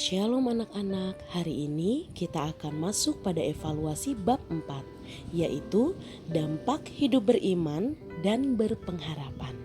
Shalom anak-anak, hari ini kita akan masuk pada evaluasi bab 4, yaitu dampak hidup beriman dan berpengharapan.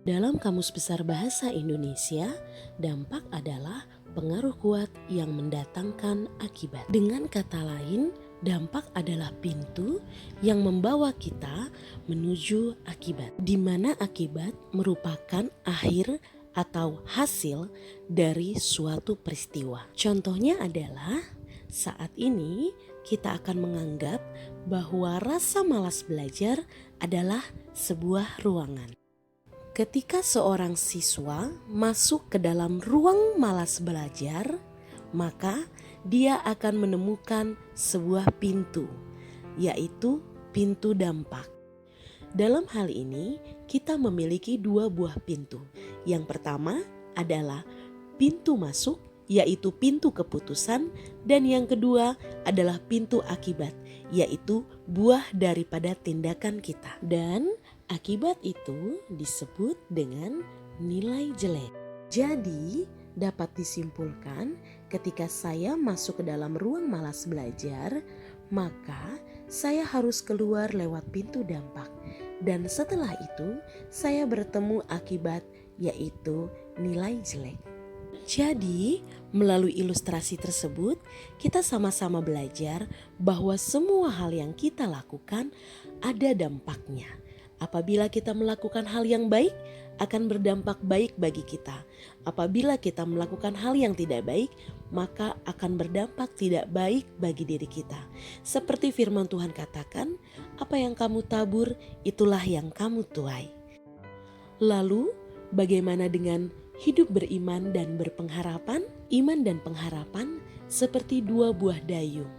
Dalam Kamus Besar Bahasa Indonesia, dampak adalah pengaruh kuat yang mendatangkan akibat. Dengan kata lain, dampak adalah pintu yang membawa kita menuju akibat, di mana akibat merupakan akhir atau hasil dari suatu peristiwa. Contohnya adalah saat ini kita akan menganggap bahwa rasa malas belajar adalah sebuah ruangan. Ketika seorang siswa masuk ke dalam ruang malas belajar, maka dia akan menemukan sebuah pintu, yaitu pintu dampak. Dalam hal ini, kita memiliki dua buah pintu. Yang pertama adalah pintu masuk, yaitu pintu keputusan, dan yang kedua adalah pintu akibat, yaitu buah daripada tindakan kita. Dan akibat itu disebut dengan nilai jelek. Jadi, dapat disimpulkan ketika saya masuk ke dalam ruang malas belajar, maka saya harus keluar lewat pintu dampak. Dan setelah itu, saya bertemu akibat, yaitu nilai jelek. Jadi, melalui ilustrasi tersebut, kita sama-sama belajar bahwa semua hal yang kita lakukan ada dampaknya. Apabila kita melakukan hal yang baik, akan berdampak baik bagi kita. Apabila kita melakukan hal yang tidak baik, maka akan berdampak tidak baik bagi diri kita. Seperti firman Tuhan katakan, apa yang kamu tabur, itulah yang kamu tuai. Lalu, bagaimana dengan hidup beriman dan berpengharapan? Iman dan pengharapan seperti dua buah dayung.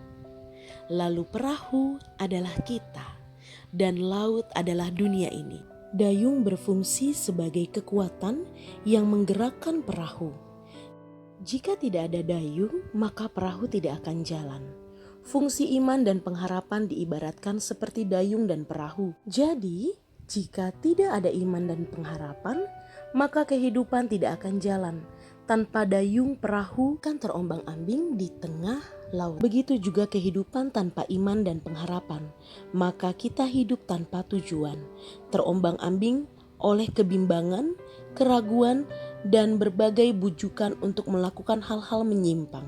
Lalu perahu adalah kita, dan laut adalah dunia ini. Dayung berfungsi sebagai kekuatan yang menggerakkan perahu. Jika tidak ada dayung, maka perahu tidak akan jalan. Fungsi iman dan pengharapan diibaratkan seperti dayung dan perahu. Jadi, jika tidak ada iman dan pengharapan, maka kehidupan tidak akan jalan. Tanpa dayung, perahu kan terombang-ambing di tengah laut. Begitu juga kehidupan tanpa iman dan pengharapan, maka kita hidup tanpa tujuan, terombang-ambing oleh kebimbangan, keraguan, dan berbagai bujukan untuk melakukan hal-hal menyimpang.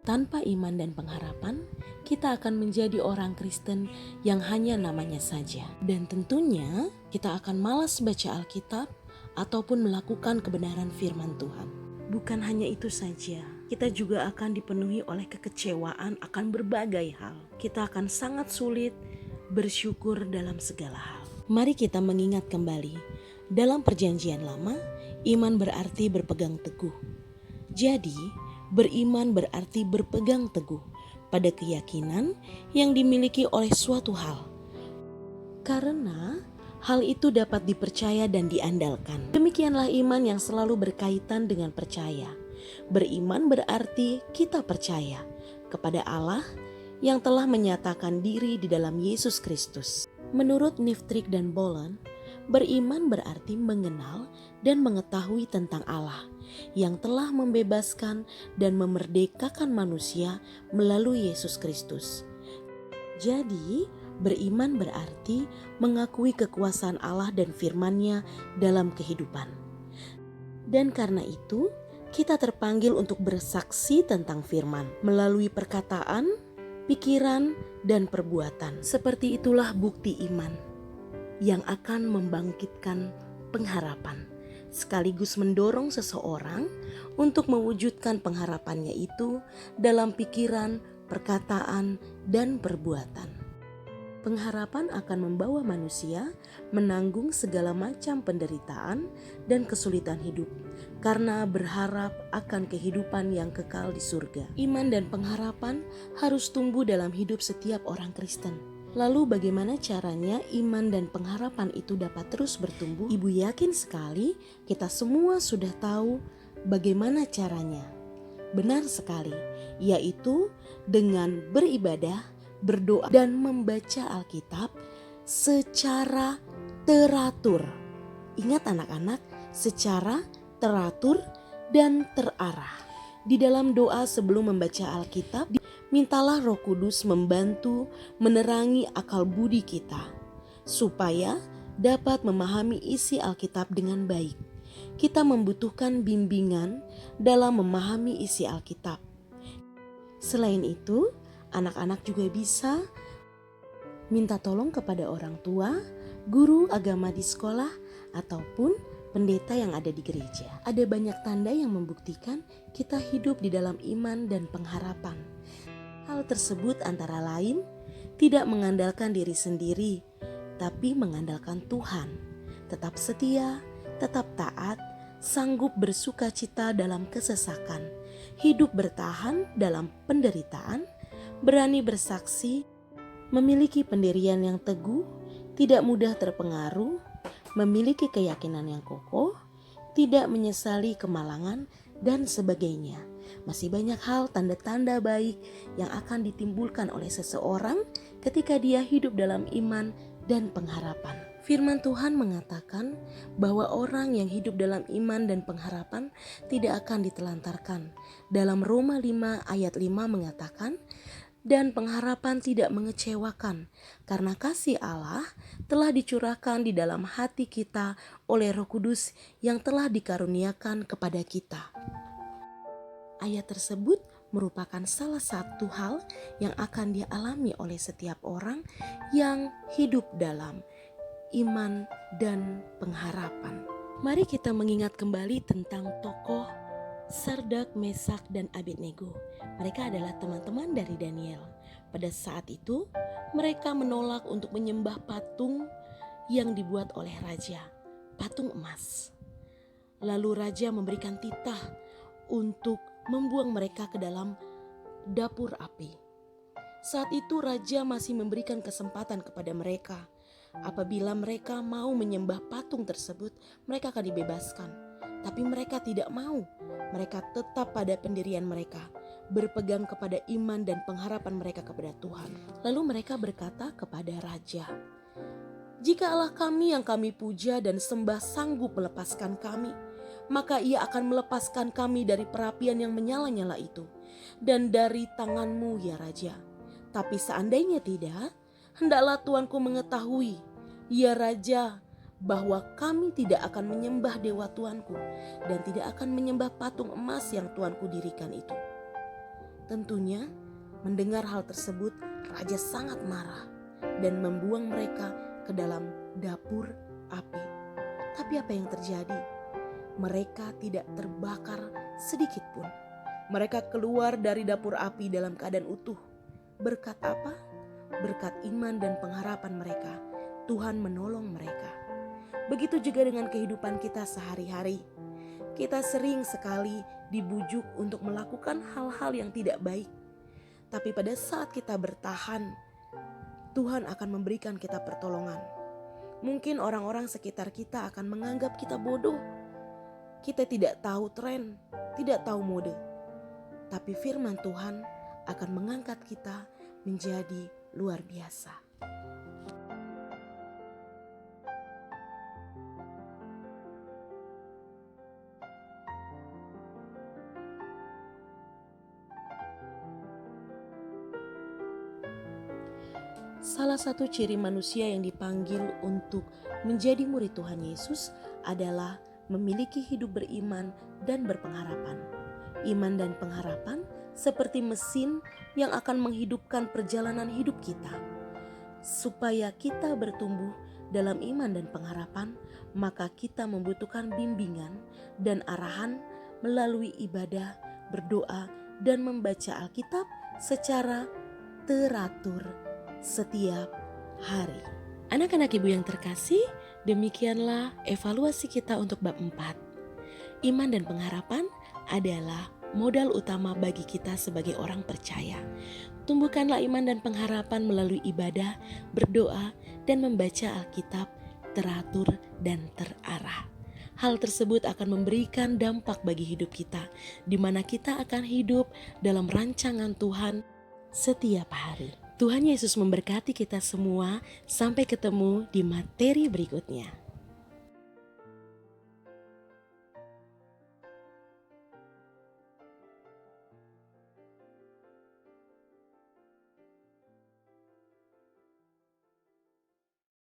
Tanpa iman dan pengharapan, kita akan menjadi orang Kristen yang hanya namanya saja. Dan tentunya kita akan malas baca Alkitab ataupun melakukan kebenaran firman Tuhan. Bukan hanya itu saja, kita juga akan dipenuhi oleh kekecewaan akan berbagai hal. Kita akan sangat sulit bersyukur dalam segala hal. Mari kita mengingat kembali, dalam perjanjian lama, iman berarti berpegang teguh. Jadi, beriman berarti berpegang teguh pada keyakinan yang dimiliki oleh suatu hal. Karena hal itu dapat dipercaya dan diandalkan. Demikianlah iman yang selalu berkaitan dengan percaya. Beriman berarti kita percaya kepada Allah yang telah menyatakan diri di dalam Yesus Kristus. Menurut Niftrik dan Bolen, beriman berarti mengenal dan mengetahui tentang Allah yang telah membebaskan dan memerdekakan manusia melalui Yesus Kristus. Jadi, beriman berarti mengakui kekuasaan Allah dan firman-Nya dalam kehidupan. Dan karena itu, kita terpanggil untuk bersaksi tentang firman melalui perkataan, pikiran, dan perbuatan. Seperti itulah bukti iman yang akan membangkitkan pengharapan, sekaligus mendorong seseorang untuk mewujudkan pengharapannya itu dalam pikiran, perkataan, dan perbuatan. Pengharapan akan membawa manusia menanggung segala macam penderitaan dan kesulitan hidup karena berharap akan kehidupan yang kekal di surga. Iman dan pengharapan harus tumbuh dalam hidup setiap orang Kristen. Lalu bagaimana caranya iman dan pengharapan itu dapat terus bertumbuh? Ibu yakin sekali kita semua sudah tahu bagaimana caranya. Benar sekali, yaitu dengan beribadah, berdoa, dan membaca Alkitab secara teratur. Ingat anak-anak, secara teratur dan terarah. Di dalam doa sebelum membaca Alkitab, mintalah Roh Kudus membantu menerangi akal budi kita, supaya dapat memahami isi Alkitab dengan baik. Kita membutuhkan bimbingan dalam memahami isi Alkitab. Selain itu, anak-anak juga bisa minta tolong kepada orang tua, guru agama di sekolah, ataupun pendeta yang ada di gereja. Ada banyak tanda yang membuktikan kita hidup di dalam iman dan pengharapan. Hal tersebut antara lain tidak mengandalkan diri sendiri, tapi mengandalkan Tuhan. Tetap setia, tetap taat, sanggup bersuka cita dalam kesesakan, hidup bertahan dalam penderitaan, berani bersaksi, memiliki pendirian yang teguh, tidak mudah terpengaruh, memiliki keyakinan yang kokoh, tidak menyesali kemalangan, dan sebagainya. Masih banyak hal tanda-tanda baik yang akan ditimbulkan oleh seseorang ketika dia hidup dalam iman dan pengharapan. Firman Tuhan mengatakan bahwa orang yang hidup dalam iman dan pengharapan tidak akan ditelantarkan. Dalam Roma 5 ayat 5 mengatakan, dan pengharapan tidak mengecewakan, karena kasih Allah telah dicurahkan di dalam hati kita oleh Roh Kudus yang telah dikaruniakan kepada kita. Ayat tersebut merupakan salah satu hal yang akan dialami oleh setiap orang yang hidup dalam iman dan pengharapan. Mari kita mengingat kembali tentang tokoh Sardak, Mesak, dan Abednego. Mereka adalah teman-teman dari Daniel. Pada saat itu, mereka menolak untuk menyembah patung yang dibuat oleh raja, patung emas. Lalu raja memberikan titah untuk membuang mereka ke dalam dapur api. Saat itu raja masih memberikan kesempatan kepada mereka. Apabila mereka mau menyembah patung tersebut, mereka akan dibebaskan. Tapi mereka tidak mau. Mereka tetap pada pendirian mereka, berpegang kepada iman dan pengharapan mereka kepada Tuhan. Lalu mereka berkata kepada raja, "Jika Allah kami yang kami puja dan sembah sanggup melepaskan kami, maka ia akan melepaskan kami dari perapian yang menyala-nyala itu dan dari tanganmu ya raja. Tapi seandainya tidak, hendaklah tuanku mengetahui, ya raja, bahwa kami tidak akan menyembah dewa tuanku dan tidak akan menyembah patung emas yang tuanku dirikan itu." Tentunya mendengar hal tersebut, raja sangat marah dan membuang mereka ke dalam dapur api. Tapi apa yang terjadi? Mereka tidak terbakar sedikit pun. Mereka keluar dari dapur api dalam keadaan utuh. Berkat apa? Berkat iman dan pengharapan mereka, Tuhan menolong mereka. Begitu juga dengan kehidupan kita sehari-hari. Kita sering sekali dibujuk untuk melakukan hal-hal yang tidak baik. Tapi pada saat kita bertahan, Tuhan akan memberikan kita pertolongan. Mungkin orang-orang sekitar kita akan menganggap kita bodoh. Kita tidak tahu tren, tidak tahu mode. Tapi firman Tuhan akan mengangkat kita menjadi luar biasa. Salah satu ciri manusia yang dipanggil untuk menjadi murid Tuhan Yesus adalah memiliki hidup beriman dan berpengharapan. Iman dan pengharapan seperti mesin yang akan menghidupkan perjalanan hidup kita. Supaya kita bertumbuh dalam iman dan pengharapan, maka kita membutuhkan bimbingan dan arahan melalui ibadah, berdoa, dan membaca Alkitab secara teratur setiap hari. Anak-anak ibu yang terkasih, demikianlah evaluasi kita untuk bab 4. Iman dan pengharapan adalah modal utama bagi kita sebagai orang percaya. Tumbuhkanlah iman dan pengharapan melalui ibadah, berdoa, dan membaca Alkitab teratur dan terarah. Hal tersebut akan memberikan dampak bagi hidup kita, di mana kita akan hidup dalam rancangan Tuhan setiap hari. Tuhan Yesus memberkati kita semua. Sampai ketemu di materi berikutnya.